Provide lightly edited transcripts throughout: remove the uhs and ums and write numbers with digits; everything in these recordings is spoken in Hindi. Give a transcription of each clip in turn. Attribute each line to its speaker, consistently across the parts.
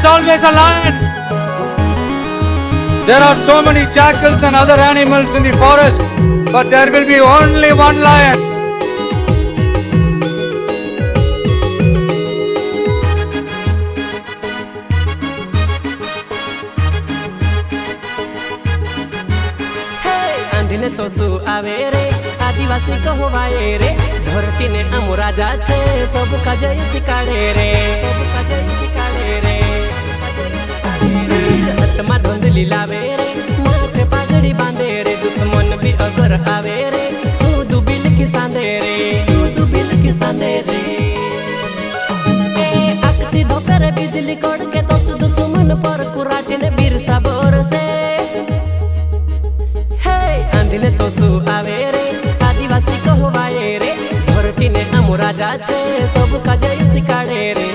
Speaker 1: is always a lion. There are so many jackals and other animals in the forest, but there will be only one lion.
Speaker 2: आंधी तो सु आवे रे आदिवासी कहवाए रे धरती ने आम राजा छे सब का जय सिकाड़े रे सब का जय सिकाड़े रे आत्मा धुंधली लावे रे माथे पागड़ी बांधे रे दुश्मन भी अगर आवे रे सूदू बिल की सांदे रे सूदू बिल की सांदे रे ए आकती धोकर बिजली कोड़ के तो दुश्मन पर कुराटे ने बिरसा बोर से आंधी तो सु आवे रे आदिवासी कहवाए रे धरती ने आम राजा छे सब का जय सिकाड़े रे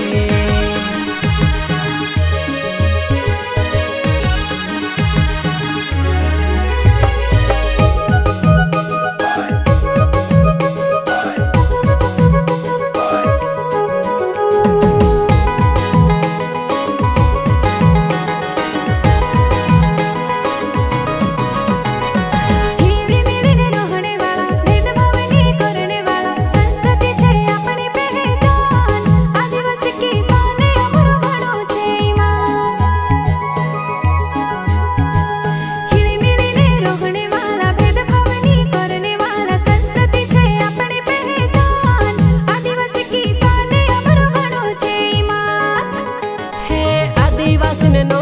Speaker 2: ने नो